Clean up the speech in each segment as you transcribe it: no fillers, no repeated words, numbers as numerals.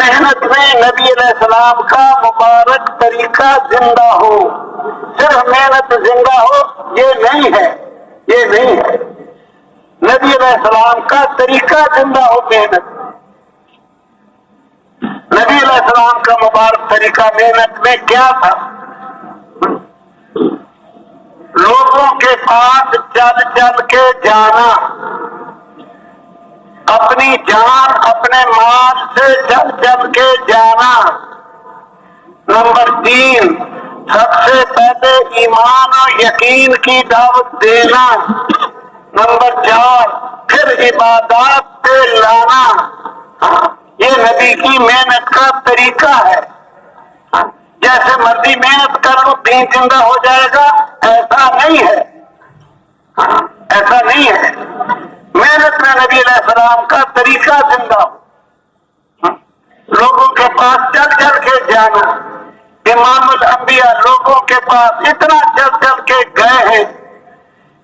محنت میں نبی علیہ السلام کا مبارک طریقہ زندہ ہو، صرف محنت زندہ ہو یہ نہیں ہے، یہ نہیں ہے، نبی علیہ السلام کا طریقہ زندہ ہو محنت۔ نبی علیہ السلام کا مبارک طریقہ محنت میں کیا تھا؟ لوگوں کے پاس چل چل کے جانا، اپنی جان اپنے مال سے چل چل کے جانا۔ نمبر 3، سب سے پہلے ایمان اور یقین کی دعوت دینا۔ نمبر 4، پھر عبادات پہ لانا۔ یہ نبی کی محنت کا طریقہ ہے۔ جیسے مرضی محنت کر لو دین زندہ ہو جائے گا، ایسا نہیں ہے، ایسا نہیں ہے۔ محنت میں نبی علیہ السلام کا طریقہ زندہ ہو، لوگوں کے پاس چل چل کے جانا۔ امام الانبیاء لوگوں کے پاس اتنا چل چل کے گئے ہیں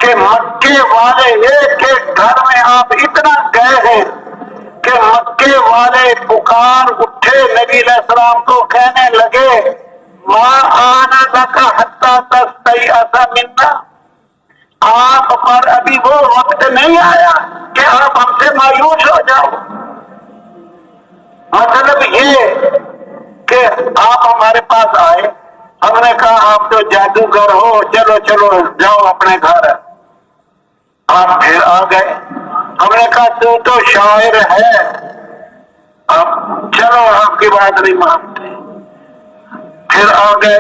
کہ مکے والے ایک ایک گھر میں آپ اتنا گئے ہیں کہ مکے والے پکار اٹھے، نبی علیہ السلام کو کہنے لگے ما آنا لکا حتی تستیأس منا، آپ پر ابھی وہ وقت نہیں آیا کہ آپ ہم سے مایوس ہو جاؤ۔ مطلب یہ کہ آپ ہمارے پاس آئے، ہم نے کہا آپ تو جادوگر ہو، چلو چلو جاؤ اپنے گھر، آپ پھر آ گئے۔ ہم نے کہا تو شاعر ہے، اب چلو آپ کی بات نہیں مانتے، پھر آ گئے۔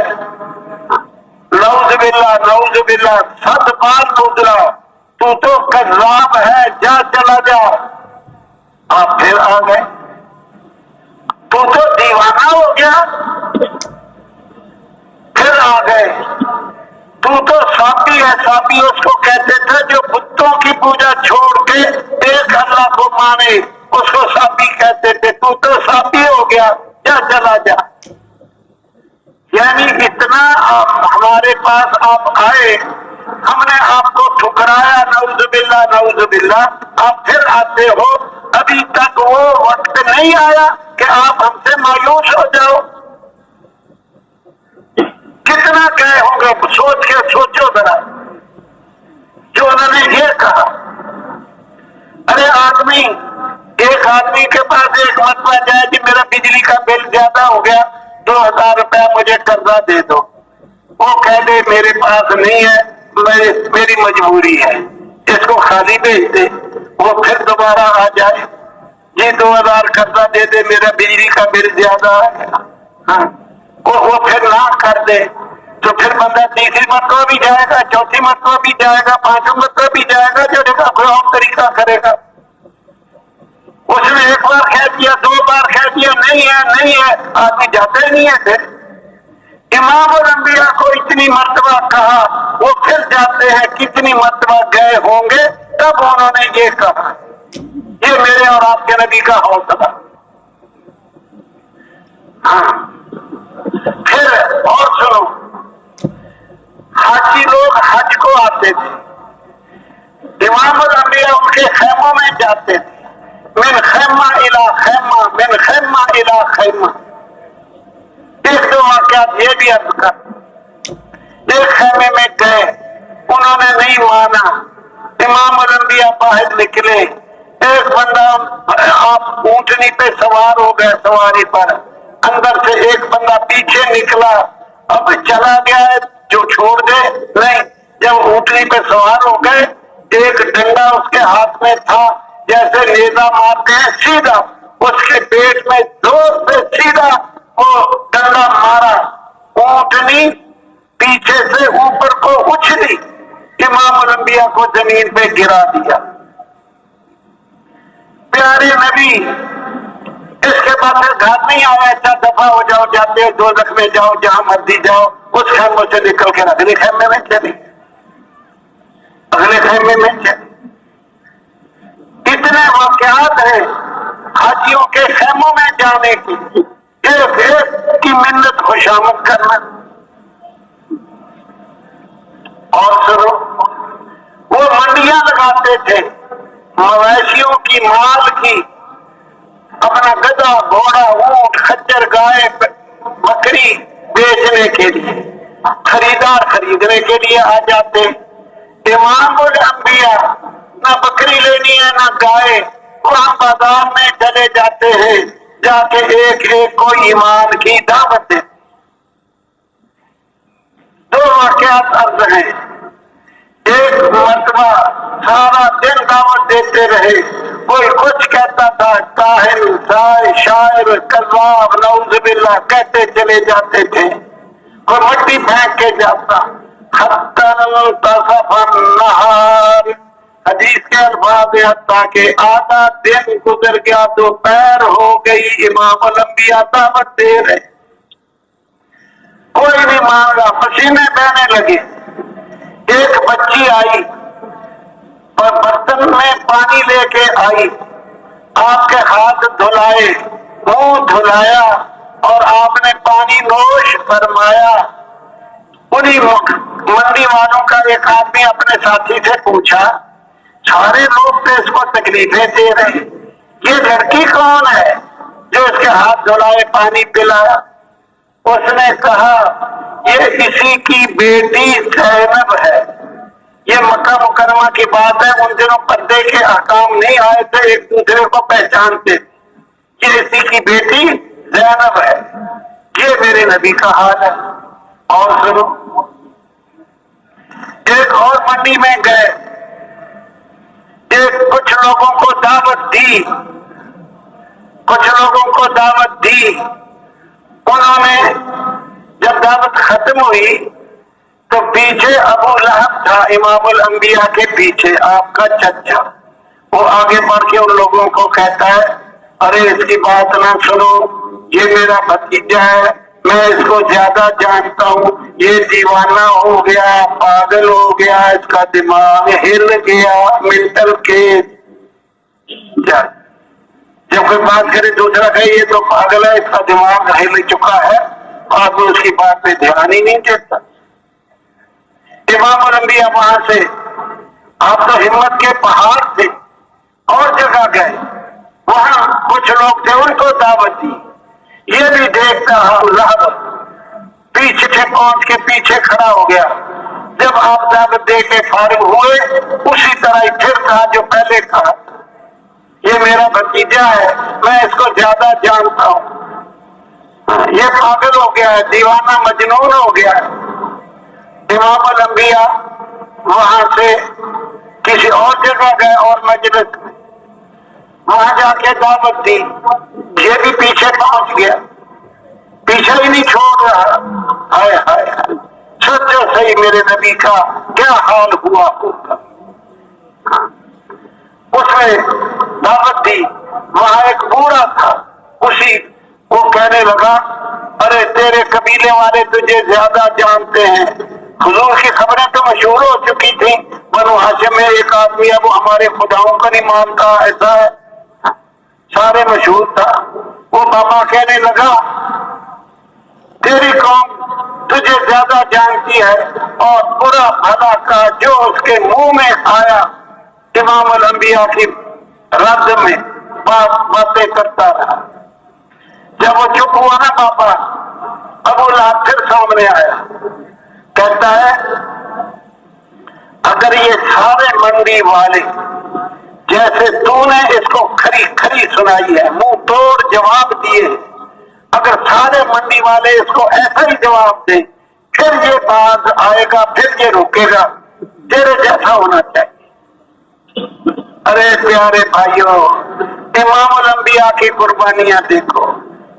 نعوذ باللہ نعوذ باللہ، 7 بار گزرا، تو کذاب ہے، جا چلا جا، آپ پھر آ گئے۔ تو دیوانہ ہو گیا، پھر آ گئے۔ تو ساپی ہے، ساپی اس کو کہتے تھے جو بتوں کی پوجا چھوڑ کے ایک اللہ کو مانے، اس کو ساپی کہتے تھے۔ تو ساپی ہو گیا، جا چلا جا۔ یعنی اتنا ہمارے پاس آپ آئے، ہم نے آپ کو ٹھکرایا، نعوذ باللہ نعوذ باللہ، آپ پھر آتے ہو، ابھی تک وہ وقت نہیں آیا کہ آپ ہم سے مایوس ہو جاؤ۔ کتنا گئے ہوں گے، سوچ کے سوچو ذرا، جو انہوں نے یہ کہا۔ ارے آدمی، ایک آدمی کے پاس ایک مرتبہ جائے کہ میرا بجلی کا بل زیادہ ہو گیا، 2000 روپے مجھے قرضہ دے دو، وہ کہہ دے میرے پاس نہیں ہے، میری مجبوری ہے، اس کو خالی بھیج دے، وہ پھر دوبارہ آ جائے، یہ 2000 قرضہ دے دے، میرا بجلی کا بل زیادہ ہے، وہ پھر نہ کر دے، تو پھر بندہ تیسری مرتبہ بھی جائے گا، چوتھی مرتبہ بھی جائے گا، 5ویں مرتبہ بھی جائے گا، جو دیکھا کوئی اور طریقہ کرے گا۔ اس نے ایک بار کہہ دیا، 2 بار کہہ دیا، نہیں ہے نہیں ہے، آدمی جاتا ہی نہیں ہے۔ پھر امام الانبیاء کو اتنی مرتبہ کہا، وہ پھر جاتے ہیں، کتنی مرتبہ گئے ہوں گے، تب انہوں نے یہ کہا۔ یہ میرے اور آپ کے نبی کا حوصلہ۔ پھر اور سنو، حاجی لوگ حج کو آتے تھے، امام الانبیاء ان کے خیموں میں جاتے تھے، من خیمہ الى خیمہ، من خیمہ الى خیمہ۔ ایک 2 واقعات یہ بھی عرض کر، ایک خیمے میں گئے، انہوں نے نہیں مانا، امام الانبیاء باہر نکلے، ایک بندہ، آپ اونٹنی پہ سوار ہو گئے، سواری پر، اندر سے ایک بندہ پیچھے نکلا، اب چلا گیا ہے جو چھوڑ دے، نہیں، جب اونٹنی پہ سوار ہو گئے، ایک ڈنڈا اس کے ہاتھ میں تھا، جیسے نیزہ مارتے ہیں، سیدھا اس کے پیٹ میں زور سے سیدھا وہ ڈنڈا مارا، اونٹنی پیچھے سے اوپر کو اچھلی، امام الانبیاء کو زمین پہ گرا دیا۔ پیارے نبی اس کے بعد پھر گھر نہیں آیا، اچھا دفعہ ہو جاؤ، جاتے ہو دوزخ میں جاؤ، جہاں مرضی جاؤ، اس خیمے سے نکل کے اگلے خیمے میں چلے، اگلے خیمے میں چلے۔ اتنے واقعات ہیں حاجیوں کے خیموں میں جانے کی، ایک ایک کی منت خوشامد کرنا۔ اور سنو، وہ منڈیاں لگاتے تھے مویشیوں کی، مال کی، اپنا گدھا گھوڑا اونٹ خنجر گائے بکری بیچنے کے لیے، خریدار خریدنے کے لیے آ جاتے۔ امام الانبیاء نہ بکری لینی ہے نہ گائے، وہاں بازار میں چلے جاتے ہیں، جا کے ایک ایک کو ایمان کی دعوت دے۔ دو واقعات عرض ہیں۔ ایک مرتبہ سارا دن دعوت دیتے رہے، کوئی کچھ کہتا تھا، کاہن شاعر کذاب نعوذ باللہ کہتے چلے جاتے تھے، کوئی مٹی پھینک کے جاتا۔ حتی انتصف النہار، حدیث کے الفاظ ہیں، تاکہ آدھا دن گزر گیا، دوپہر ہو گئی، امام الانبیاء دعوت دے رہے، کوئی نہیں مانگا، پسینے بہنے لگے۔ ایک بچی آئی اور برتن میں پانی لے کے آئی، آپ کے ہاتھ دھلائے، منہ دھلایا اور آپ نے پانی نوش فرمایا۔ انہی منڈی والوں کا ایک آدمی اپنے ساتھی سے پوچھا، سارے لوگ تو اس کو تکلیفیں دے رہے، یہ لڑکی کون ہے جو اس کے ہاتھ دھلائے پانی پلایا؟ اس نے کہا، یہ اسی کی بیٹی زینب ہے۔ یہ مکہ مکرمہ کی بات ہے، ان دنوں پردے کے احکام نہیں آئے تھے، ایک دوسرے کو پہچانتے، یہ اسی کی بیٹی زینب ہے، یہ میرے نبی کا حال ہے۔ اور سنو، ایک اور منڈی میں گئے، کچھ لوگوں کو دعوت دی، انہوں نے جب دعوت ختم ہوئی تو پیچھے ابو لہب تھا، امام الانبیاء کے پیچھے، آپ کا چچا، وہ آگے بڑھ کے ان لوگوں کو کہتا ہے، ارے اس کی بات نہ سنو، یہ میرا بھتیجا ہے، میں اس کو زیادہ جانتا ہوں، یہ دیوانہ ہو گیا، پاگل ہو گیا، اس کا دماغ ہل گیا، مینٹل کیس۔ جب کوئی بات کرے دوسرا کہے یہ تو پاگل ہے، اس کا دماغ ہل چکا ہے، آپ اس کی بات پہ دھیان ہی نہیں دیتا۔ امام الانبیاء وہاں سے، آپ تو ہمت کے پہاڑ تھے، اور جگہ گئے، وہاں کچھ لوگ تھے، ان کو دعوت دی۔ یہ بھی دیکھتا لہب پیچھے سے پہنچ کے پیچھے کھڑا ہو گیا۔ جب آپ دعوت دے کے فارغ ہوئے، اسی طرح ہی پھر کہا جو پہلے کہا، یہ میرا بھتیجا ہے، میں اس کو زیادہ جانتا ہوں، یہ پاگل ہو گیا ہے، دیوانہ مجنون ہو گیا ہے۔ امام الانبیاء وہاں سے کسی اور جگہ گئے اور مجلس میں، وہاں جا کے دعوت دی، یہ بھی پیچھے پہنچ گیا، پیچھے ہی نہیں چھوڑ رہا۔ ہائے ہائے ہائے، سوچو صحیح میرے نبی کا کیا حال ہوا ہوگا۔ اس نے دعوت دی، وہاں ایک بوڑھا تھا، وہ کہنے لگا، ارے تیرے قبیلے والے تجھے زیادہ جانتے ہیں، حضور کی خبریں تو مشہور ہو چکی تھیں، بنو ہاشم میں ایک آدمی ہے وہ ہمارے خداؤں کا نہیں مانتا، ایسا ہے، سارے مشہور تھا۔ وہ بابا کہنے لگا، تیری قوم تجھے زیادہ جانتی ہے، اور برا بھلا کا جو اس کے منہ میں آیا امام الانبیاء کی رد میں باتیں کرتا رہا۔ جب وہ چپ ہوا نا بابا، ابو لہب پھر سامنے آیا، کہتا ہے، اگر یہ سارے منڈی والے جیسے تو نے اس کو کھری کھری سنائی ہے، منہ توڑ جواب دیے، اگر سارے منڈی والے اس کو ایسا ہی جواب دیں، پھر یہ باز آئے گا، پھر یہ رکے گا، تیرے جیسا ہونا چاہیے۔ ارے پیارے بھائیوں، امام الانبیاء کی قربانیاں دیکھو،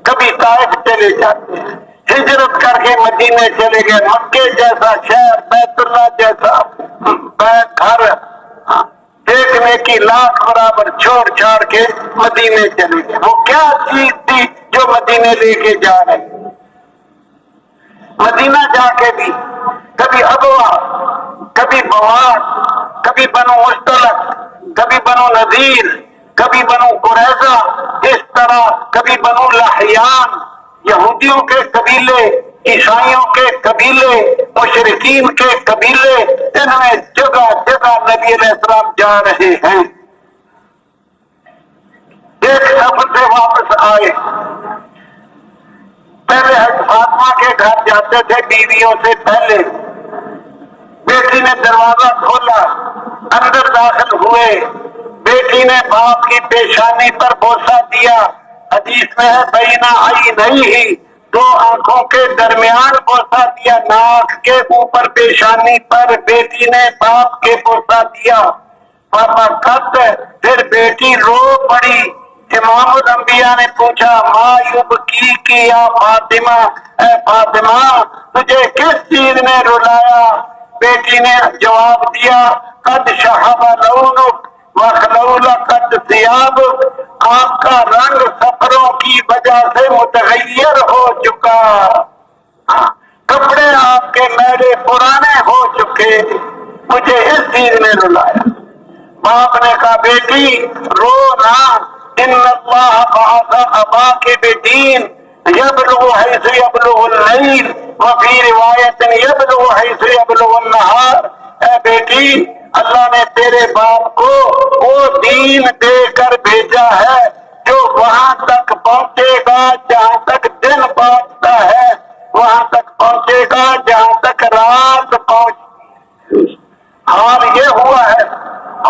کبھی طائف چلے جاتے ہیں، ہجرت کر کے مدینے چلے گئے، مکے جیسا شہر، بیت اللہ جیسا گھر دیکھنے کی لاکھ برابر چھوڑ چھاڑ کے مدینے چلے گئے۔ وہ کیا چیز تھی جو مدینے لے کے جا رہے؟ مدینہ جا کے بھی کبھی ابوا، کبھی بواد، کبھی بنو مستلق، کبھی بنو نذیر، کبھی بنو قریظہ، اس طرح کبھی بنو لحیان، یہودیوں کے قبیلے، عیسائیوں کے قبیلے، مشرکین کے قبیلے، ان میں جگہ جگہ نبی علیہ السلام جا رہے ہیں۔ ایک سفر سے واپس آئے، کے گھر جاتے تھے بیویوں سے پہلے، بیٹی نے دروازہ کھولا، اندر داخل ہوئے، بیٹی نے باپ کی پیشانی پر بوسہ دیا، حدیث میں ہے بینہ عینیہ، دو آنکھوں کے درمیان بوسہ دیا، ناک کے اوپر پیشانی پر بیٹی نے باپ کے بوسہ دیا، پاپا کب؟ پھر بیٹی رو پڑی۔ امام الانبیاء نے پوچھا ما یبکی کی یا فاطمہ، اے فاطمہ تجھے کس چیز نے رلایا؟ بیٹی نے جواب دیا قد شہب لونک وخلول قد ثیاب، آپ کا رنگ سفروں کی وجہ سے متغیر ہو چکا، کپڑے آپ کے میلے پرانے ہو چکے، مجھے اس چیز نے رلایا۔ باپ نے کہا بیٹی رو نہ، ان اللہ بعث اباک بدین یبلغ حیث یبلغ اللیل وفی روایت یبلغ حیث یبلغ النہار، اے بیٹی اللہ نے تیرے باپ کو وہ دین دے کر بھیجا ہے جو وہاں تک پہنچے گا جہاں تک دن پہنچتا ہے، وہاں تک پہنچے گا جہاں تک رات پہنچ، حال یہ ہوا ہے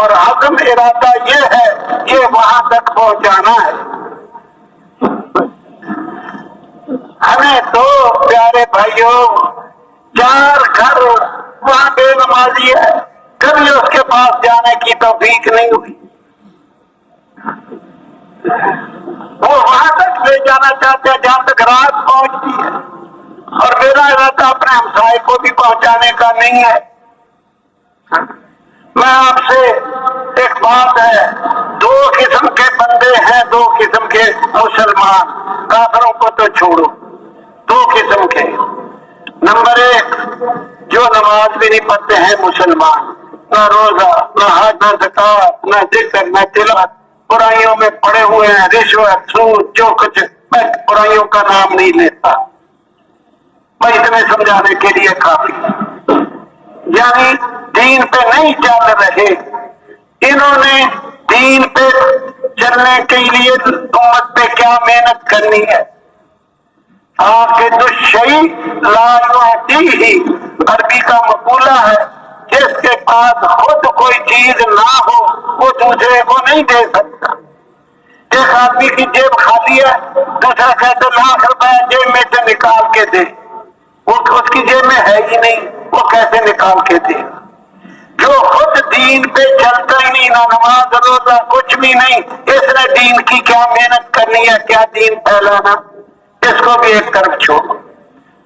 اور عزم ارادہ یہ ہے یہ وہاں تک پہنچانا ہے۔ ہمیں تو پیارے بھائیوں 4 گھر وہاں بے نمازی ہے، کبھی اس کے پاس جانے کی توفیق نہیں ہوئی، وہ وہاں تک لے جانا چاہتے ہیں جہاں تک رات پہنچتی ہے، اور میرا ارادہ اپنے ہمسائے کو بھی پہنچانے کا نہیں ہے۔ میں آپ سے ایک بات ہے، 2 قسم کے بندے ہیں، 2 قسم کے مسلمان، کافروں کو تو چھوڑو، 2 قسم کے۔ نمبر 1 جو نماز بھی نہیں پڑھتے ہیں مسلمان، نہ روزہ نہ حج نہ زکات نہ ذکر نہ تلاوت، برائیوں میں پڑے ہوئے ہیں، رشوت سود جو کچھ، میں برائیوں کا نام نہیں لیتا، میں اتنے سمجھانے کے لیے کافی، یعنی دین پہ نہیں چل رہے، انہوں نے دین پہ چلنے کے لیے امت پہ کیا محنت کرنی ہے؟ عاقد الشیء لا یعطیہ، عربی کا مقولہ ہے جس کے پاس خود کوئی چیز نہ ہو وہ دوسرے کو نہیں دے سکتا۔ ایک آدمی کی جیب خالی ہے، دوسرا کہتے لاکھ روپے جیب میں سے نکال کے دے، وہ اس کی جیب میں ہے ہی نہیں، وہ کیسے نکال کے دے؟ جو خود دین پہ چلتا ہی نہیں، نہ نماز روزہ کچھ بھی نہیں، اس نے دین کی کیا محنت کرنی ہے، کیا دین پھیلانا؟ اس کو بھی ایک طرف چھوڑو۔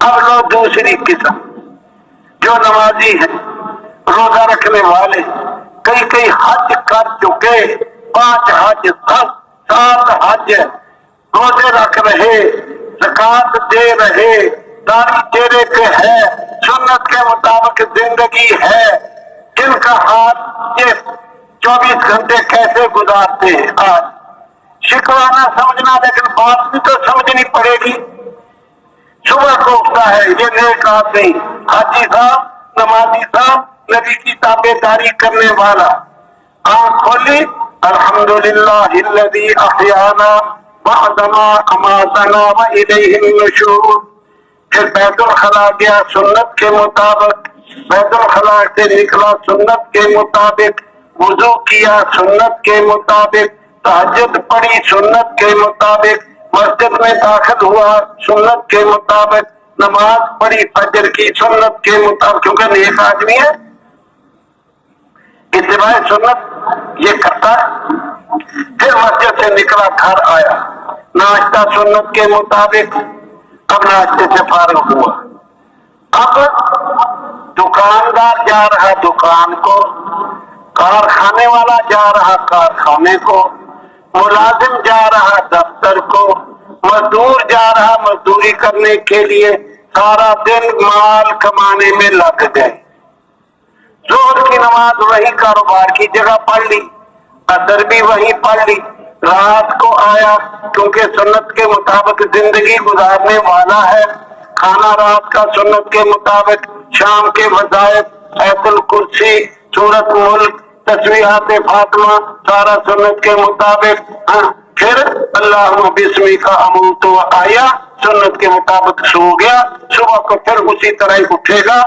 اب لو دوسری قسم، جو نمازی ہیں، روزہ رکھنے والے، کئی حج کر چکے، 5 حج 7 حج، روزے رکھ رہے، زکات دے رہے، داڑھی چہرے پہ ہے، سنت کے مطابق زندگی ہے، جن کا حال یہ 24 گھنٹے کیسے گزارتے ہیں؟ آج شکوہ نہ سمجھنا، لیکن بات بھی تو سمجھنی پڑے گی۔ صبح کو اٹھتا ہے یہ نیک آدمی، حاجی صاحب، نمازی صاحب، نبی کی تابع داری کرنے والا، آنکھ کھولی الحمدللہ الذی احیانا بعد ما اماتنا والیہ النشور، پھر بیت الخلا گیا سنت کے مطابق، بیت الخلا سے نکلا سنت کے مطابق، وضو کیا سنت کے مطابق، تہجد پڑھی سنت کے مطابق، مسجد میں داخل ہوا سنت کے مطابق، نماز پڑھی فجر کی سنت کے مطابق، کیونکہ نیک آدمی ہے، اتباع سنت یہ کرتا ہے۔ پھر مسجد سے نکلا گھر آیا، ناشتہ سنت کے مطابق، اب ناشتے سے فارغ ہوا، اب دکاندار جا رہا دکان کو، کارخانے والا جا رہا کارخانے کو، ملازم جا رہا دفتر کو، مزدور جا رہا مزدوری کرنے کے لیے، سارا دن مال کمانے میں لگ گئے۔ ظہر کی نماز وہی کاروبار کی جگہ پڑھ لی، عصر بھی وہی پڑھ لی، رات کو آیا کیونکہ سنت کے مطابق زندگی گزارنے والا ہے، کھانا رات کا سنت کے مطابق، شام کے وظائف، آیت الکرسی، سورت ملک، تسبیحات فاطمہ، سارا سنت کے مطابق، پھر اللہ بسمی کا اموت و آیا، سنت کے مطابق سو گیا، صبح کو پھر اسی طرح ہی اٹھے گا۔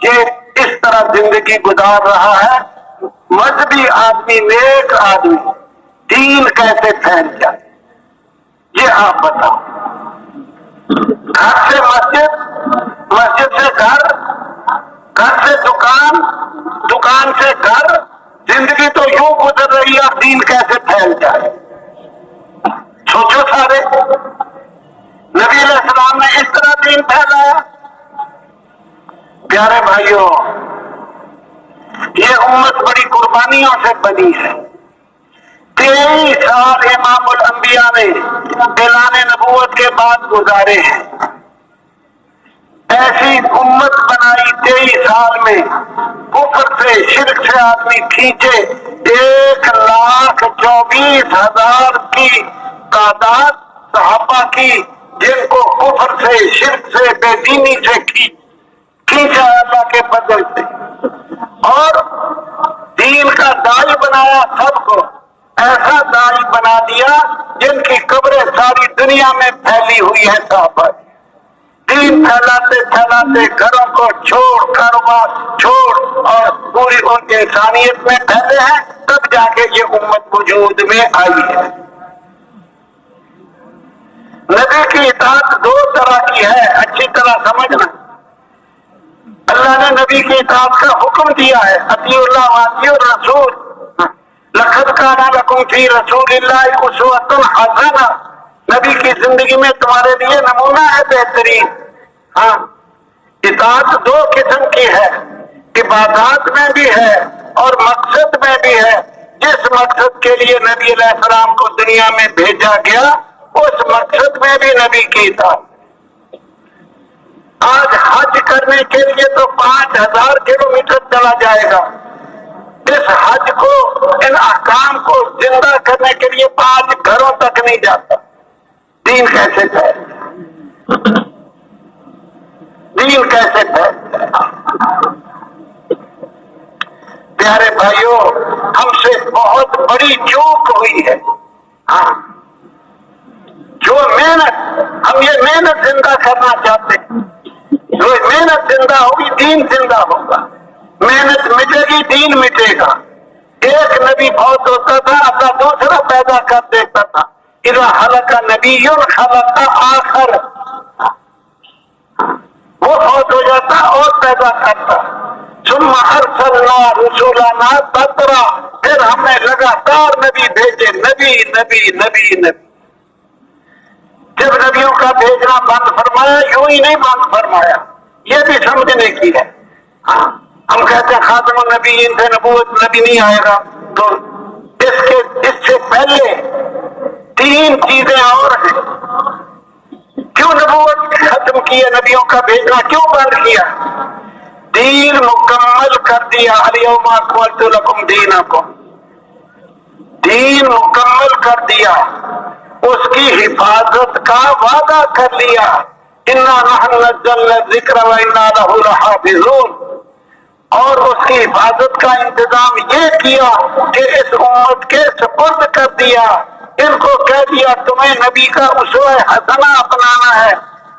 یہ اس طرح زندگی گزار رہا ہے مذہبی آدمی، نیک آدمی۔ دین کیسے پھیل جائے یہ آپ بتاؤ۔ گھر سے مسجد، مسجد سے گھر، گھر سے دکان، دکان سے گھر، زندگی تو یوں گزر رہی ہے، دین کیسے پھیل جائے؟ سوچو سارے، نبی علیہ السلام نے اس طرح دین پھیلایا۔ پیارے بھائیوں، یہ امت بڑی قربانیوں سے بنی ہے۔ 23 سال امام الانبیاء نے اعلان نبوت کے بعد گزارے ہیں۔ ایسی امت بنائی 23 سال میں، کفر سے، شرک سے آدمی کھینچے۔ 1,24,000 کی تعداد صحابہ کی، جن کو کفر سے، شرک سے، بے دینی سے کھینچا اللہ کے فضل سے، اور دین کا داعی بنایا سب کو۔ ایسا داعی بنا دیا جن کی قبریں ساری دنیا میں پھیلی ہوئی ہے۔ صحابہ دین پھیلاتے پھیلاتے گھروں کو چھوڑ، کاروبار چھوڑ، اور پوری ان انسانیت میں پھیلے ہیں، تب جا کے یہ امت وجود میں آئی ہے۔ نبی کی اطاعت 2 طرح کی ہے، اچھی طرح سمجھنا۔ اللہ نے نبی کی اطاعت کا حکم دیا ہے، اطیعوا اللہ واطیعوا الرسول، لقد کان لکم فی رسول اللہ اسوۃ حسنہ۔ نبی کی زندگی میں تمہارے لیے نمونہ ہے بہترین۔ ہاں، اطاعت 2 قسم کی ہے، عبادات میں بھی ہے اور مقصد میں بھی ہے۔ جس مقصد کے لیے نبی علیہ السلام کو دنیا میں بھیجا گیا، اس مقصد میں بھی نبی کی اطاعت۔ آج حج کرنے کے لیے تو 5000 کلومیٹر چلا جائے گا۔ اس حج کو، ان احکام کو زندہ کرنے کے لیے 5 گھروں تک نہیں جاتا۔ دین کیسے پھیلے؟ دین کیسے پھیلے؟ پیارے بھائیوں، ہم سے بہت بڑی چوک ہوئی ہے۔ ہاں، جو محنت، ہم یہ محنت زندہ کرنا چاہتے ہیں۔ جو محنت زندہ ہوگی، دین زندہ ہوگا۔ محنت مٹے گی، دین مٹے گا۔ ایک نبی بہت ہوتا تھا، اللہ دوسرا پیدا کر دیتا تھا۔ اذا ہلک نبی خلق آخر، وہ بہت ہو جاتا اور پیدا کرتا۔ ثم ارسلنا رسولنا تترا، پھر ہم نے لگاتار نبی بھیجے، نبی نبی نبی نبی۔ جب نبیوں کا بھیجنا بند فرمایا، یوں ہی نہیں بند فرمایا، یہ بھی سمجھنے کی ہے۔ ہاں، ہم کہتے ہیں خاتم النبیین سے نبوت، نبی نہیں آئے گا، تو اس سے پہلے 3 چیزیں اور ہیں۔ کیوں نبوت ختم کی ہے؟ نبیوں کا بھیجنا کیوں بند کیا؟ دین مکمل کر دیا، الیوم اکملت لکم دینکم، دین مکمل کر دیا، اس کی حفاظت کا وعدہ کر لیا۔ انا نحن نزلنا الذکر وانا لہ لحافظون، اور اس کی حفاظت کا انتظام یہ کیا کہ اس امت کے سپرد کر دیا۔ ان کو کہہ دیا تمہیں نبی کا اسوہ حسنہ اپنانا ہے،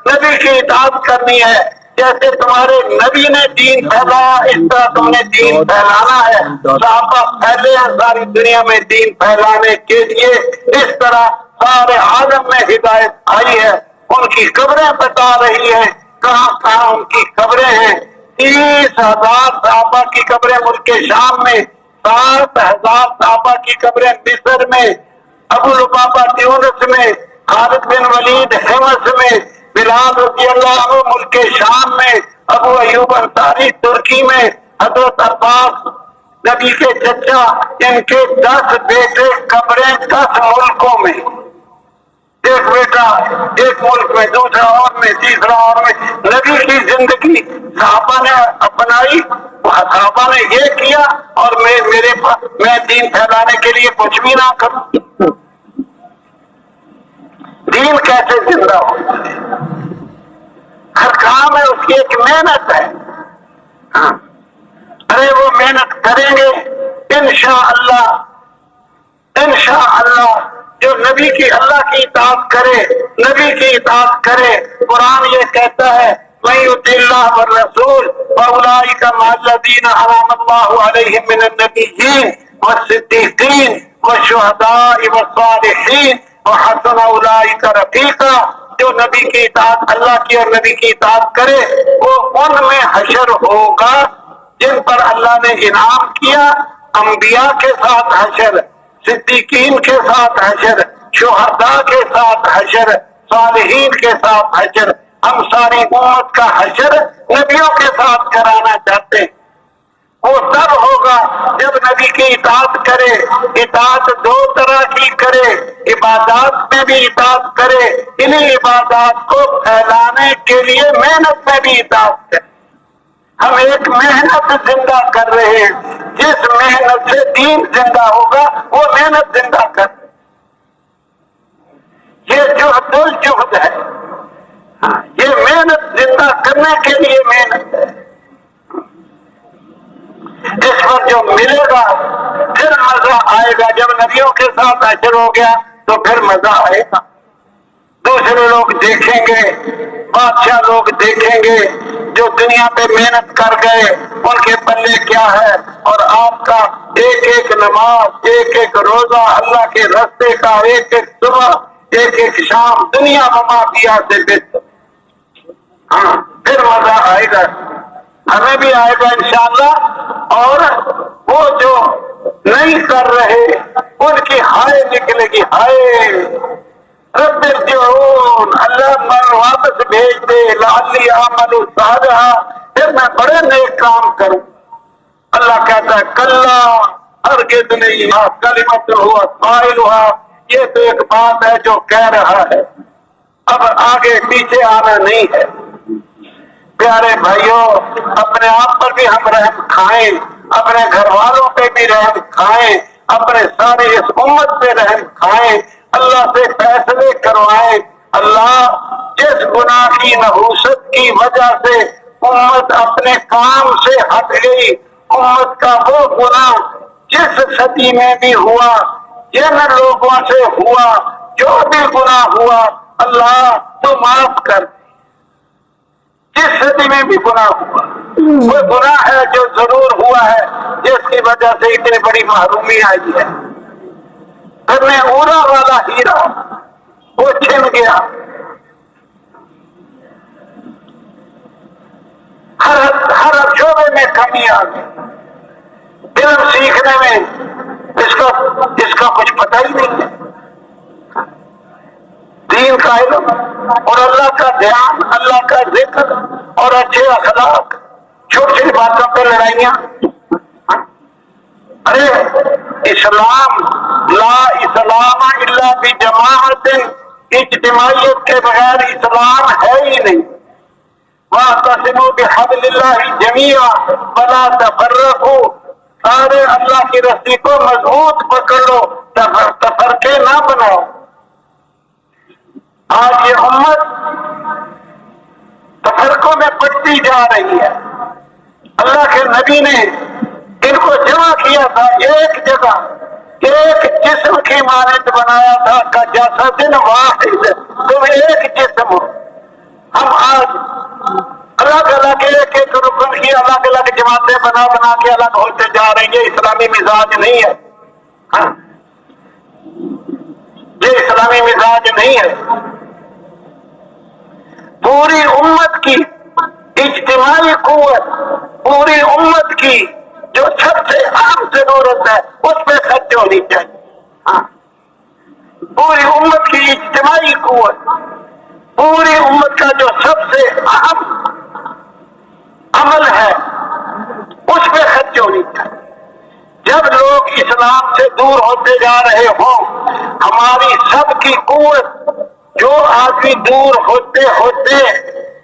نبی کی اطاعت کرنی ہے۔ جیسے تمہارے نبی نے دین پھیلایا، اس طرح تم نے دین پھیلانا ہے۔ صحابہ پھیلے ہیں ساری دنیا میں دین پھیلانے کے لیے، اس طرح سارے عالم میں ہدایت آئی ہے۔ ان کی قبریں بتا رہی ہیں کہاں کہاں ان کی قبریں ہیں۔ 30,000 صحابہ کی قبریں ملک شام میں، 7,000 صحابہ کی قبریں مصر میں، ابو لبابہ تیونس میں، خالد بن ولید حمص میں، بلال رضی اللہ عنہ ملک شام میں، ابو ایوب انصاری ترکی میں، حضرت عباس نبی کے چچا، ان کے 10 بیٹے قبریں 10 ملکوں میں۔ ایک بیٹا ایک ملک میں، دوسرا اور میں، تیسرا اور میں۔ نبی کی زندگی صحابہ نے اپنائی، صحابہ نے یہ کیا، اور میں دین پھیلانے کے لیے کچھ بھی نہ کروں۔ دین کیسے زندہ ہو؟ ہر کام ہے، اس کی ایک محنت ہے۔ ہاں، ارے وہ محنت کریں گے انشاءاللہ، انشاءاللہ جو نبی کی اللہ کی اطاعت کرے، نبی کی اطاعت کرے۔ قرآن یہ کہتا ہے مَن یُطِعِ اللَّهَ وَالرَّسُولَ فَأُولَٰئِکَ مَعَ الَّذِینَ أَنْعَمَ اللَّهُ عَلَیْہِم مِّنَ النَّبِیِّینَ وَالصِّدِّیقِینَ وَالشُّہَدَاءِ وَالصَّالِحِینَ وَحَسُنَ أُولَٰئِکَ رَفِیقًا۔ جو نبی کی اطاعت اللہ کی اور نبی کی اطاعت کرے وہ ان میں حشر ہوگا جن پر اللہ نے انعام کیا، انبیاء کے ساتھ حشر، صدیقین کے ساتھ حشر، شہداء کے ساتھ حشر، صالحین کے ساتھ حشر۔ ہم ساری امت کا حشر نبیوں کے ساتھ کرانا چاہتے ہیں۔ وہ تب ہوگا جب نبی کی اطاعت کرے۔ اطاعت دو طرح کی کرے، عبادات میں بھی اطاعت کرے، انہیں عبادات کو پھیلانے کے لیے محنت میں بھی اطاعت کرے۔ ہم ایک محنت زندہ کر رہے ہیں، جس محنت سے دین زندہ ہوگا وہ محنت زندہ کر، یہ جہد الجہد ہے، یہ محنت زندہ کرنے کے لیے محنت ہے۔ اس پر جو ملے گا پھر مزہ آئے گا۔ جب نبیوں کے ساتھ حشر ہو گیا تو پھر مزہ آئے گا۔ دوسرے لوگ دیکھیں گے، بادشاہ لوگ دیکھیں گے جو دنیا پہ محنت کر گئے ان کے پلے کیا ہے، اور آپ کا ایک ایک نماز، ایک ایک روزہ، اللہ کے راستے کا ایک ایک صبح، ایک ایک شام، دنیا وما فیہا سے بہتر۔ ہاں پھر مزہ آئے گا، ہمیں بھی آئے گا انشاءاللہ۔ اور وہ جو نہیں کر رہے ان کی ہائے نکلے گی، ہائے رب ارجعون، اللہ من واپس بھیج دے، لعلی اعمل صالحا، پھر میں بڑے نیک کام کروں۔ اللہ کہتا ہے کلا، ہرگز نہیں، کلمۃ هو قائلها، یہ تو ایک بات ہے جو کہہ رہا ہے، اب آگے پیچھے آنا نہیں ہے۔ پیارے بھائیوں، اپنے آپ پر بھی ہم رحم کھائیں، اپنے گھر والوں پہ بھی رحم کھائیں، اپنے سارے اس امت پہ رحم کھائیں، اللہ سے فیصلے کروائیں۔ اللہ جس گناہ کی نحوست کی وجہ سے امت اپنے کام سے ہٹ گئی، امت کا وہ گناہ جس صدی میں بھی ہوا، جن لوگوں سے ہوا، جو بھی گناہ ہوا، اللہ تو معاف کر۔ جس صدی میں بھی گناہ ہوا، وہ گناہ ہے جو ضرور ہوا ہے جس کی وجہ سے اتنی بڑی محرومی آئی ہے۔ گھر میں اورا والا ہیرا وہ چھن گیا، ہر شعبے میں کمی آ گئی، علم سیکھنے میں اس کا کچھ پتہ ہی نہیں ہے۔ دین کا علم اور اللہ کا دھیان، اللہ کا ذکر اور اچھے اخلاق، چھوٹی چھوٹی باتوں پہ لڑائیاں۔ ارے اسلام، لا اسلام الا بجماعت، اجتماعیت کے بغیر اسلام ہے ہی نہیں۔ واعتصموا بحبل اللہ جمیعا ولا تفرقوا، سارے اللہ کی رسی کو مضبوط پکڑ لو، تفرقے نہ بناؤ۔ آج یہ امت تفرقوں میں بڑھتی جا رہی ہے۔ اللہ کے نبی نے ان کو جمع کیا تھا ایک جگہ، ایک جسم کی مانند بنایا تھا کا جسد واحد، تم ایک جسم ہو۔ ہم آج الگ الگ ایک ایک رکن کی الگ الگ جماعتیں بنا بنا کے الگ ہوتے جا رہی ہیں۔ اسلامی مزاج نہیں ہے، یہ اسلامی مزاج نہیں ہے۔ پوری امت کی اجتماعی قوت، پوری امت کی جو سب سے اہم ضرورت ہے اس پہ خرچ ہونی چاہیے۔ پوری امت کی اجتماعی قوت، پوری امت کا جو سب سے اہم عمل ہے اس پہ خرچ ہونی چاہیے۔ جب لوگ اسلام سے دور ہوتے جا رہے ہوں، ہماری سب کی قوت، جو آدمی دور ہوتے ہوتے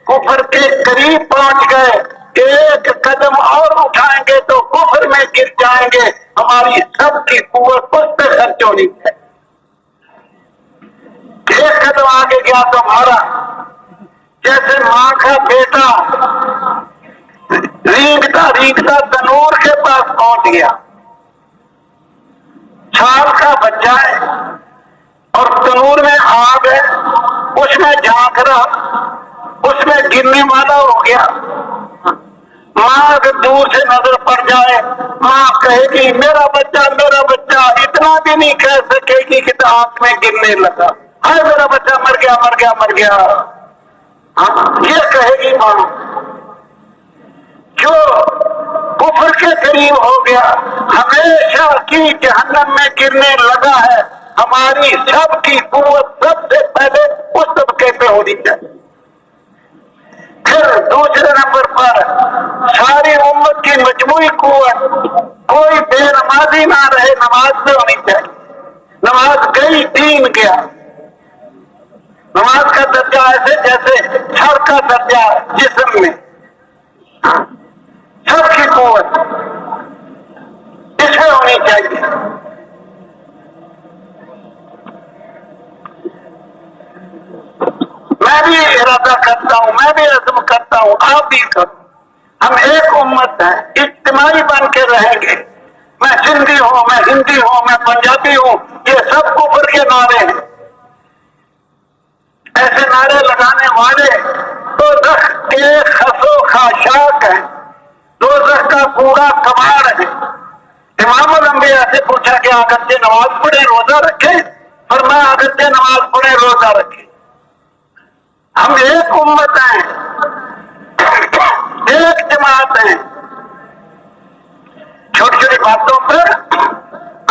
کفر کے قریب پہنچ گئے، ایک قدم اور اٹھائیں گے تو کفر میں گر جائیں گے، ہماری سب کی قوت اس پہ خرچ ہونی چاہیے۔ ایک قدم آگے گیا تو ہمارا، جیسے ماں کا بیٹا رینگتا رینگتا تنور کے پاس پہنچ گیا، چھال کا بچہ ہے، اور تنور میں آگ ہے، اس میں جھانک رہا، اس میں گرنے والا ہو گیا۔ ماں اگر دور سے نظر پڑ جائے، ماں کہے گی میرا بچہ میرا بچہ، اتنا بھی نہیں کہہ سکے گی کہ آنکھ میں گرنے لگا، ہائے میرا بچہ مر گیا مر گیا مر گیا، یہ کہے گی ماں۔ جو کفر کے قریب ہو گیا، ہمیشہ کی جہنم میں گرنے لگا ہے، ہماری سب کی قوت سب سے پہلے اس طبقے پہ ہونی چاہیے۔ پھر دوسرے نمبر پر ساری امت کی مجموعی قوت، کوئی بے نمازی نہ رہے، نماز پہ ہونی چاہیے۔ نماز گئی دین گیا۔ نماز کا درجہ ایسے جیسے سر کا درجہ جسم میں، سب کی قوت اس میں ہونی چاہیے۔ میں بھی ارادہ کرتا ہوں، میں بھی عزم کرتا ہوں، آپ بھی کرو، ہم ایک امت ہیں، اجتماعی بن کے رہیں گے۔ میں سندھی ہوں، میں ہندی ہوں، میں پنجابی ہوں، یہ سب کفر کے نعرے ہیں۔ ایسے نعرے لگانے والے دوزخ کے خس و خاشاک ہیں، دوزخ کا پورا کباڑ ہے۔ امام الانبیاء سے پوچھا کہ اگرچہ نماز پڑھے روزہ رکھے، فرمایا اگرچہ نماز پڑھے روزہ رکھے۔ ہم ایک امت ہیں، ایک جماعت ہیں، چھوٹی چھوٹی باتوں پر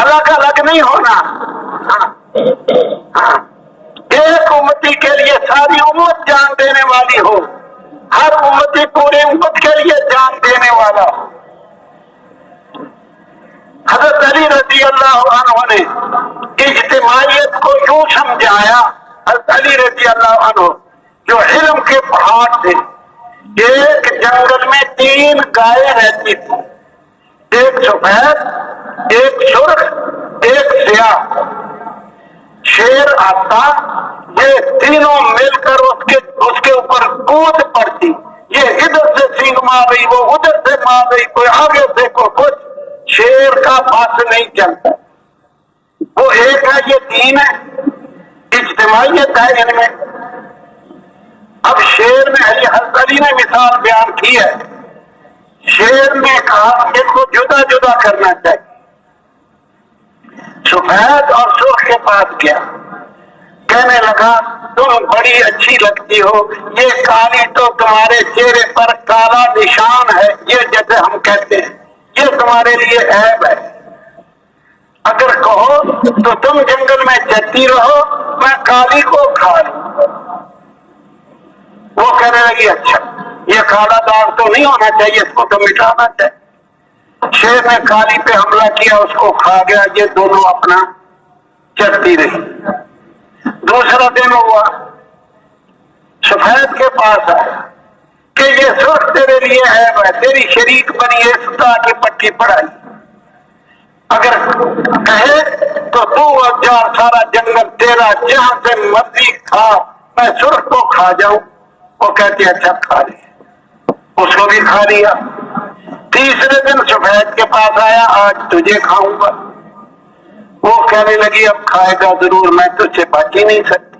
الگ الگ نہیں ہونا۔ ایک امتی کے لیے ساری امت جان دینے والی ہو، ہر امتی پوری امت کے لیے جان دینے والا ہو۔ حضرت علی رضی اللہ عنہ نے اجتماعیت کو یوں سمجھایا، حضرت علی رضی اللہ عنہ جو علم کے پہاڑ تھے، ایک جنگل میں 3 گائے رہتی تھی، ایک سفید، ایک سرخ، ایک سیاہ۔ شیر آتا، یہ تینوں مل کر اس کے اوپر کود پڑتی، یہ ادھر سے سینگ مار رہی، وہ ادھر سے مار رہی، کوئی آگے سے کوئی کچھ، شیر کا بس نہیں چلتا۔ وہ ایک ہے، یہ 3 ہے، اجتماعیت ہے ان میں۔ اب شیر میں حضرت علی نے مثال بیان کی ہے، شیر نے کہا ان کو جدا جدا کرنا چاہیے۔ سفید اور سرخ کے پاس گیا، کہنے لگا تم بڑی اچھی لگتی ہو، یہ کالی تو تمہارے چہرے پر کالا نشان ہے، یہ جیسے ہم کہتے ہیں، یہ تمہارے لیے عیب ہے۔ اگر کہو تو تم جنگل میں چلتی رہو، میں کالی کو کھا لوں۔ وہ کہنے لگی اچھا یہ کالا داغ تو نہیں ہونا چاہیے، اس کو تو مٹانا چاہیے۔ شیر نے کالی پہ حملہ کیا، اس کو کھا گیا، یہ دونوں اپنا چلتی رہی۔ دوسرا دن ہوا، سفید کے پاس آیا کہ یہ سرخ تیرے لیے عیب ہے، تیری شریک بنی ہے، ستا کی پٹی پڑائی، اگر کہے تو اور جا، سارا جنگل تیرا، جہاں سے مرضی کھا، میں سرخ کو کھا جاؤں۔ وہ کہتی اچھا کھا لیا، اس کو بھی کھا لیا۔ تیسرے دن سفید کے پاس آیا، آج تجھے کھاؤں گا۔ وہ کہنے لگی اب کھائے گا ضرور، میں تجھ سے بچ ہی نہیں سکتی،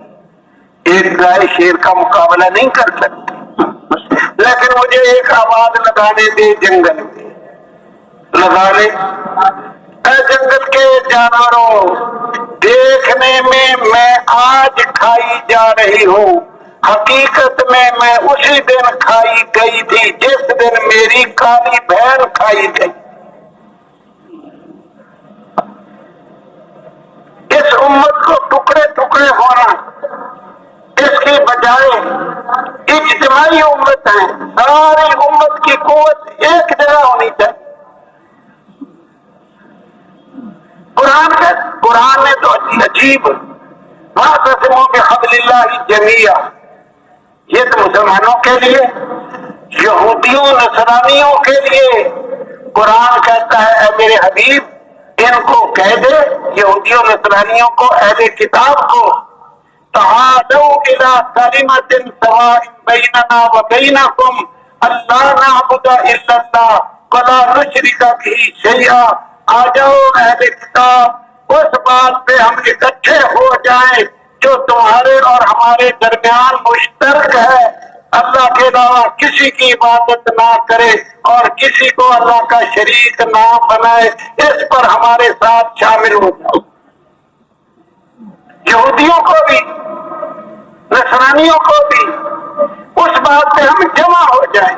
ایک گائے شیر کا مقابلہ نہیں کر سکتی، لیکن مجھے ایک آواز لگانے دے، جنگل میں لگا لے۔ اے جنگل کے جانوروں، دیکھنے میں آج کھائی جا رہی ہوں، حقیقت میں اسی دن کھائی گئی تھی جس دن میری کالی بہن کھائی گئی۔ اس امت کو ٹکڑے ٹکڑے ہونا، اس کی بجائے اجتماعی امت ہے، ساری امت کی قوت ایک جگہ ہونی چاہیے۔ قرآن نے تو عجیب واعتصموا بحبل اللہ جمیعا، یہ تو مسلمانوں کے لیے، یہودیوں نصرانیوں کے لیے قرآن کہتا ہے اے میرے حبیب ان کو کہہ دے، یہودیوں نصرانیوں کو، اہل کتاب کو، تعالوا الی کلمۃ سواء بیننا وبینکم الا نعبد الا اللہ ولا نشرک بہ شیئا۔ آ جاؤ اہل کتاب، اس بات پہ ہم اکٹھے ہو جائیں جو تمہارے اور ہمارے درمیان مشترک ہے. اللہ کے علاوہ کسی کی عبادت نہ کرے اور کسی کو اللہ کا شریک نہ بنائے. اس پر ہمارے ساتھ شامل ہو جاؤ. یہودیوں کو بھی نصرانیوں کو بھی اس بات پہ ہم جمع ہو جائیں.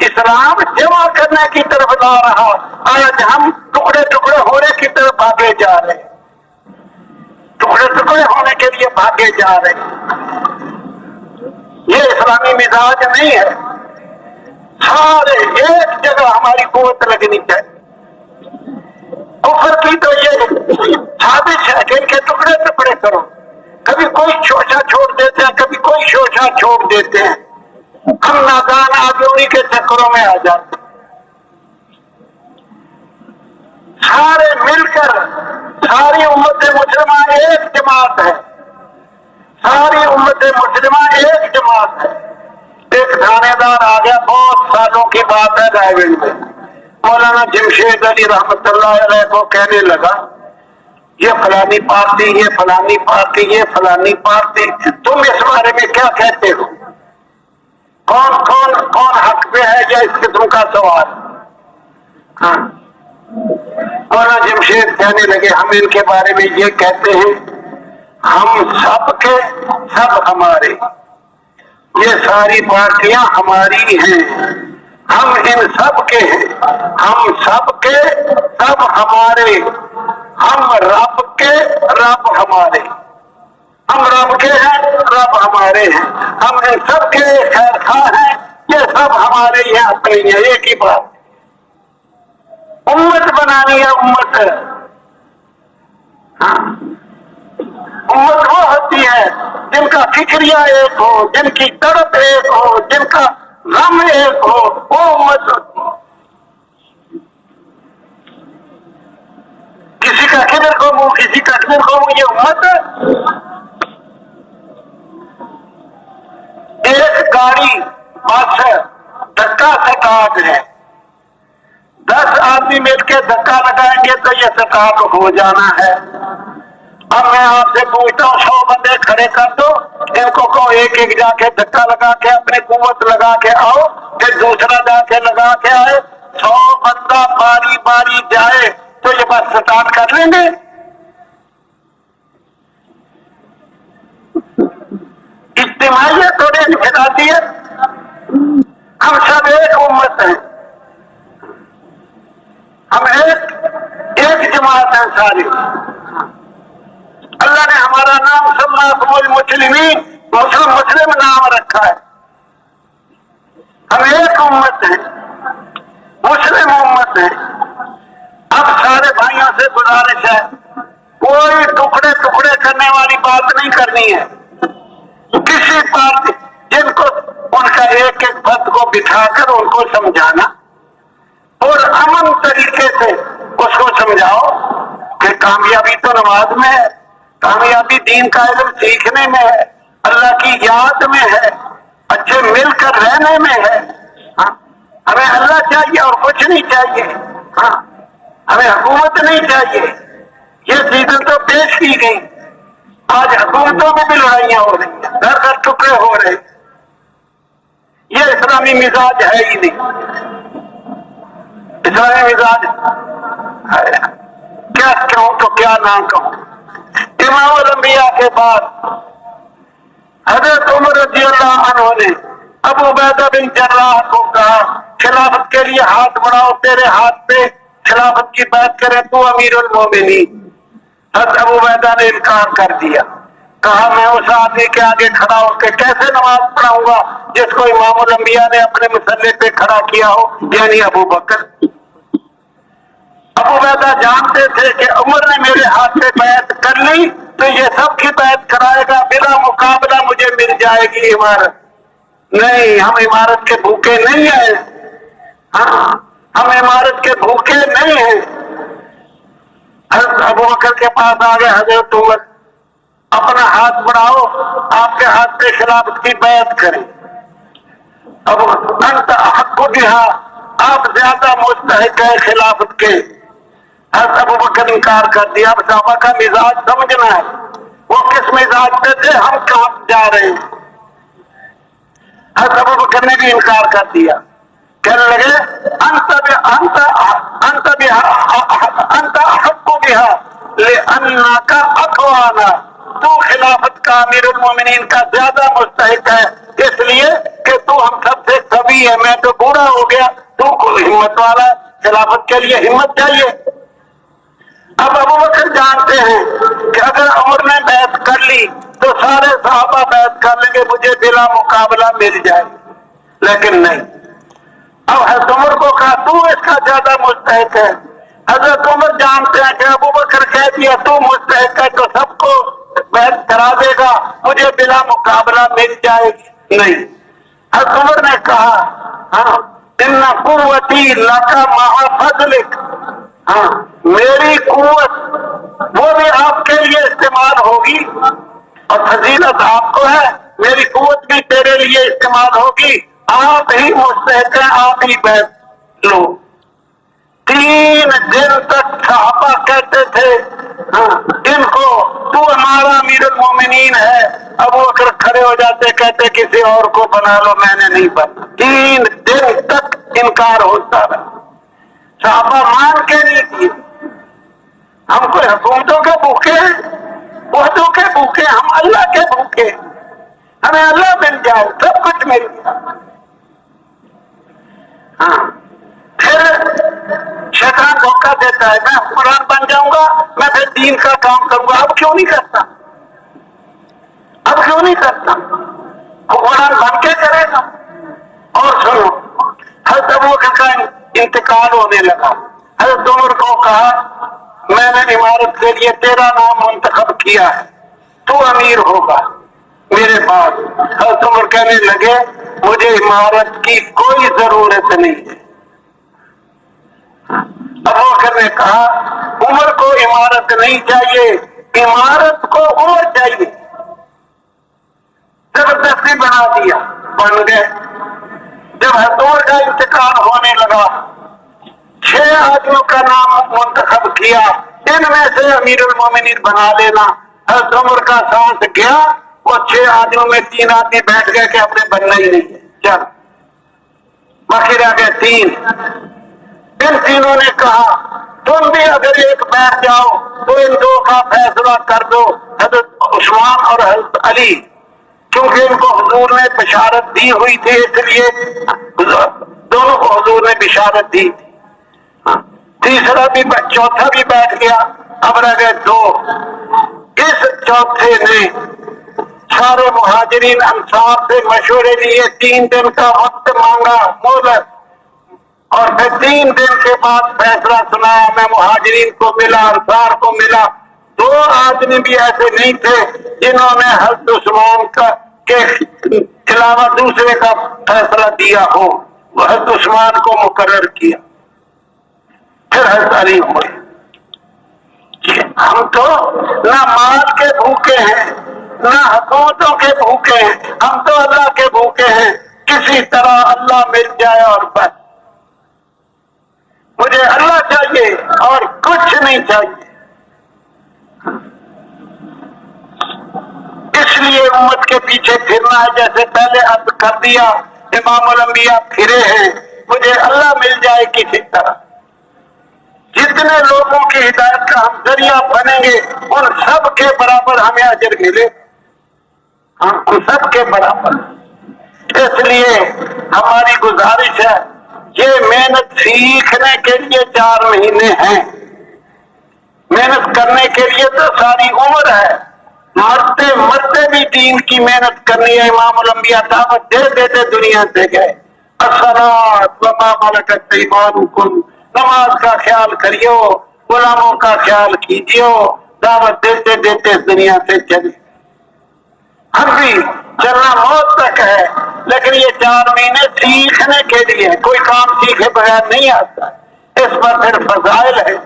اسلام جمع کرنے کی طرف لا رہا، آج ہم ٹکڑے ٹکڑے ہونے کی طرف بھاگے جا رہے ہیں. ٹکڑے ٹکڑے ہونے کے لیے بھاگے جا رہے ہیں. یہ اسلامی مزاج نہیں ہے. سارے ایک جگہ ہماری قوت لگنی چاہیے. کفر کی تو یہ سازش ہے کہ ان کے ٹکڑے ٹکڑے کرو. کبھی کوئی شوشہ چھوڑ دیتے ہیں، کبھی کوئی شوشہ چھوڑ دیتے ہیں. ہم نادان آدمی کے چکروں میں آ جاتے ہیں. سارے مل کر ساری امت مسلمہ ایک جماعت ہے. ساری امت مسلمہ ایک جماعت ہے. ایک تھانے دار آ گیا، بہت سالوں کی بات ہے رائے میں، مولانا جمشید علی رحمت اللہ علیہ کو کہنے لگا یہ فلانی پارٹی، یہ فلانی پارٹی، یہ فلانی پارٹی، تم اس بارے میں کیا کہتے ہو؟ کون حق پہ ہے یا اس قسم کا سوال. ہاں، مولانا جمشید کہنے لگے ہم ان کے بارے میں یہ کہتے ہیں ہم سب کے سب ہمارے، یہ ساری پارٹیاں ہماری ہیں، ہم ان سب کے ہیں، ہم سب کے سب ہمارے، ہم رب کے رب ہمارے، ہم رب کے ہیں رب ہمارے ہیں، ہم ان سب کے خیر خواہ ہیں، یہ سب ہمارے ہی ہیں، اپنے ہی ہیں. ایک ہی بات. امت بنانی ہے. امت امت وہ ہوتی ہے جن کا فکریہ ایک ہو، جن کی تڑپ ایک ہو، جن کا غم ایک ہو، وہ امت ہوتی ہے. کسی کا کدھر کو منہ، کسی کا کدھر کو منہ، یہ امت ہے. ایک گاڑی بس دھکا سٹارٹ ہے، 10 آدمی مل کے دھکا لگائیں گے تو یہ سٹارٹ ہو جانا ہے. اب میں آپ سے پوچھتا ہوں 100 بندے کھڑے کر دو، ان کو کہو ایک ایک جا کے دھکا لگا کے اپنی قوت لگا کے آؤ، پھر دوسرا جا کے لگا کے آئے. 100 بندہ باری باری جائے تو یہ بس سٹارٹ کر لیں گے؟ اجتماعیت اور انفرادیت. ہم سب ایک امت ہیں، ہم ایک جماعت ہیں ساری. اللہ نے ہمارا نام سماکم المسلمین، مسلم نام رکھا ہے. ہم ایک امت ہیں، مسلم امت ہیں. اب سارے بھائیوں سے گزارش ہے، کوئی ٹکڑے ٹکڑے کرنے والی بات نہیں کرنی ہے. کسی پارٹی جن کو ان کا ایک ایک فرد کو بٹھا کر ان کو سمجھانا اور امن طریقے سے اس کو سمجھاؤ کہ کامیابی تو نماز میں ہے، کامیابی دین کا علم سیکھنے میں ہے، اللہ کی یاد میں ہے، اچھے مل کر رہنے میں ہے. ہاں، ہمیں اللہ چاہیے اور کچھ نہیں چاہیے. ہاں، ہمیں حکومت نہیں چاہیے. یہ چیزیں تو پیش کی گئی. آج حکومتوں میں بھی لڑائیاں ہو رہی ہیں، گھر گھر ٹکڑے ہو رہے ہیں. یہ اسلامی مزاج ہے ہی نہیں. اسلامی مزاج کیا کہوں تو کیا نہ کہوں. امام الانبیاء کے بعد حضرت عمر رضی اللہ عنہ نے ابو عبیدہ بن جراح کو کہا خلافت کے لیے ہاتھ بڑھاؤ، تیرے ہاتھ پہ خلافت کی بات کرے تو امیر المومنین. حضرت ابو عبیدہ نے انکار کر دیا، کہا میں اس آدمی کے آگے کھڑا ہو کے کیسے نماز پڑھاؤں گا جس کو امام الانبیاء نے اپنے مسلح پہ کھڑا کیا ہو، یعنی ابو بکر. ابو عبیدہ جانتے تھے کہ عمر نے میرے ہاتھ پہ بیعت کر لی تو یہ سب کی بیعت کرائے گا، بلا مقابلہ مجھے مل جائے گی عمارت. نہیں، ہم عمارت کے بھوکے نہیں ہیں. ہاں، ہم عمارت کے بھوکے نہیں ہیں. حضرت ابو بکر کے پاس آ گئے حضرت عمر، اپنا ہاتھ بڑھاؤ، آپ کے ہاتھ پہ خلافت کی بیعت کریں. اب انت احق بہا، آپ زیادہ مستحق ہے خلافت کے. حضرت ابو بکر انکار کر دیا. اب صحابہ کا مزاج سمجھنا ہے, وہ کس مزاج پہ تھے, ہم کہاں جا رہے ہیں. حضرت ابو بکر نے بھی انکار کر دیا. کہنے لگے انت احق بها لانك اقوانا, تو خلافت کا امیر المومنین کا زیادہ مستحق ہے اس لیے کہ تو ہم سب سے قوی ہے, میں تو بوڑھا ہو گیا, تو ہمت والا ہے, خلافت کے لیے ہمت چاہیے. اب ابو بکر جانتے ہیں کہ اگر عمر نے بیعت کر لی تو سارے صحابہ بیعت کر لیں گے, مجھے بلا مقابلہ مل جائے, لیکن نہیں. اب حضرت عمر کو کہا تو اس کا زیادہ مستحق ہے. حضرت عمر جانتے ہیں کہ ابو بکر کہہ دیا تو مستحق ہے تو سب کو بیعت کرا دے گا, مجھے بلا مقابلہ مل جائے گی, نہیں. حضرت عمر نے کہا ہاں ان قوتی لک مع فضلک, ہاں میری قوت وہ بھی آپ کے لیے استعمال ہوگی اور فضیلت آپ کو ہے, میری قوت بھی تیرے لیے استعمال ہوگی, آپ ہی مستحق ہیں, آپ ہی بیعت لو. 3 دن تک صحابہ کہتے تھے ہاں ان کو تو ہمارا امیر المومنین ہے. ابو بکر کھڑے ہو جاتے, کہتے کسی اور کو بنا لو, میں نے نہیں بنا. 3 دن تک انکار ہوتا رہا, صحابہ مان کے نہیں کیے. ہم کوئی حکومتوں کے بھوکے ہیں, عہدوں کے بھوکے, ہم اللہ کے بھوکے, ہمیں اللہ مل جائے, سب کچھ مل گیا. ہاں پھر شیطان دھوکہ دیتا ہے, میں حکمران بن جاؤں گا, میں پھر دین کا کام کروں گا. اب کیوں نہیں کرتا, اب کیوں نہیں کرتا, حکمران بن کے کرے گا. اور سنو, حضرت ابو بکر کا انتقال ہونے لگا. حضرت عمر کو کہا میں نے عمارت کے لیے تیرا نام منتخب کیا ہے, تو امیر ہوگا میرے پاس. حضرت عمر کہنے لگے مجھے عمارت کی کوئی ضرورت نہیں ہے. ابو بکر نے کہا عمر کو عمارت نہیں چاہیے, عمارت کو عمر چاہیے. زبردستی بنا دیا, بن گئے. جب حضرت عمر کا انتقال ہونے لگا 6 آدمیوں کا نام منتخب کیا, ان میں سے امیر المومنین بنا لینا. حضرت عمر کا سانس گیا, وہ 6 آدمیوں میں 3 آدمی بیٹھ گئے کہ اپنے بننا ہی نہیں ہے, چل باقی رہ گئے 3. ان تینوں نے کہا تم بھی اگر ایک بیٹھ جاؤ تو ان 2 کا فیصلہ کر دو, حضرت عثمان اور حضرت علی, کیونکہ ان کو حضور نے بشارت دی ہوئی تھی, اس لیے دونوں کو حضور نے بشارت دی. تیسرا بھی, چوتھا بھی بیٹھ گیا, اب رہ گئے 2. اس چوتھے نے سارے مہاجرین انصار سے مشورے لیے, 3 دن کا وقت مانگا مہلت, اور پھر 3 دن کے بعد فیصلہ سنایا. میں مہاجرین کو ملا, انصار کو ملا. 2 آدمی بھی ایسے نہیں تھے جنہوں نے حضرت عثمان کے علاوہ دوسرے کا فیصلہ دیا ہو, وہ حضرت عثمان کو مقرر کیا. پھر حضرت علی ہوئے. ہم تو نہ مال کے بھوکے ہیں نہ حکومتوں کے بھوکے ہیں, ہم تو اللہ کے بھوکے ہیں, کسی طرح اللہ مل جائے اور بس. مجھے اللہ چاہیے اور کچھ نہیں چاہیے. اس لیے امت کے پیچھے پھرنا ہے, جیسے پہلے عرض کر دیا امام الانبیاء پھرے ہیں, مجھے اللہ مل جائے کسی طرح. جتنے لوگوں کی ہدایت کا ہم ذریعہ بنیں گے ان سب کے برابر ہمیں اجر ملے, ان سب کے برابر. اس لیے ہماری گزارش ہے, یہ محنت سیکھنے کے لیے 4 مہینے ہیں, محنت کرنے کے لیے تو ساری عمر ہے. مرتے مرتے بھی دین کی محنت کرنی ہے. امام الانبیاء دعوت دے دیتے دنیا سے گئے, الصلاۃ وما ملکت ایمانکم, نماز کا خیال کریو, غلاموں کا خیال کیجیو, دعوت دیتے دیتے دنیا سے چلے. ہم بھی چلنا موت تک ہے, لیکن یہ 4 مہینے سیکھنے کے لیے, کوئی کام سیکھے بغیر نہیں آتا. اس پر پھر فضائل ہے.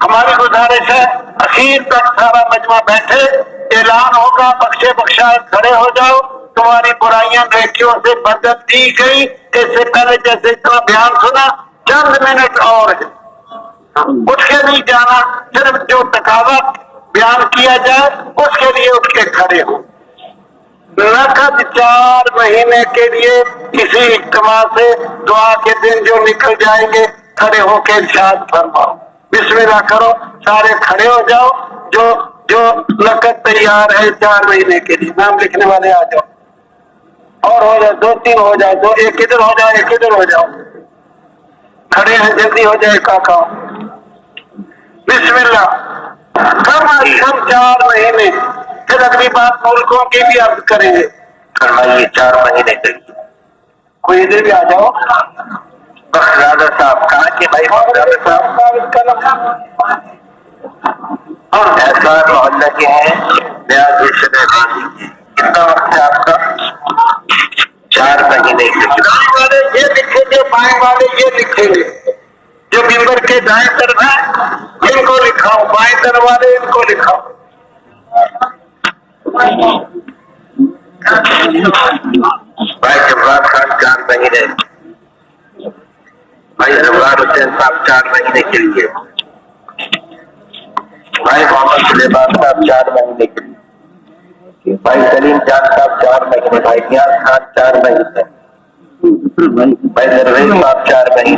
ہماری گزارش ہے اخیر تک سارا مجمع بیٹھے, اعلان ہوگا بخشے بخشائے کھڑے ہو جاؤ. تمہاری برائیاں نیکیوں سے بدل دی گئی. اس سے پہلے جیسے اتنا بیان سنا, چند منٹ اور ہے. اٹھ کے نہیں جانا، صرف جو تقاضا بیان کیا جائے اس کے لیے اٹھ کے کھڑے ہو۔ نقد 4 مہینے کے لیے کسی اجتماع سے دعا کے دن جو نکل جائیں گے کھڑے ہو کے ارشاد فرماؤ، بسم اللہ کرو، سارے کھڑے ہو جاؤ۔ جو نقد تیار ہے 4 مہینے کے لیے، نام لکھنے والے آ جاؤ، اور ہو جائے 2-3 ہو جائے، ایک ادھر ہو جائے ایک ادھر ہو جاؤ، کھڑے ہیں جلدی ہو جائے کاکا۔ بسم اللہ کم از کم 4 مہینے، پھر اگلی بات ملکوں کی بھی عرض کریں گے۔ فرمائیے 4 مہینے کے لیے کوئی ادھر بھی آ جاؤ۔ بخشادہ صاحب کہاں کے بھائی؟ بخشادہ صاحب اور ایسا محلہ کے ہیں نیاز غازی کے۔ کتنا وقت ہے آپ کا؟ 4 مہینے کے لیے۔ دائیں والے یہ لکھیں گے، بائیں والے یہ لکھیں گے، جو ممبر کے دائیں طرف ہے ان کو لکھاؤ، بائیں طرف والے ان کو لکھاؤ۔ بھائی جبران خان 4 مہینے، بھائی جبران حسین صاحب 4 مہینے کے لیے، بھائی محمد سلیمان صاحب 4 مہینے کے لیے، بھائی سلیم جان صاحب 4 مہینے، بھائی نیاز خان 4 مہینے، بھائی درویش صاحب 4 مہینے۔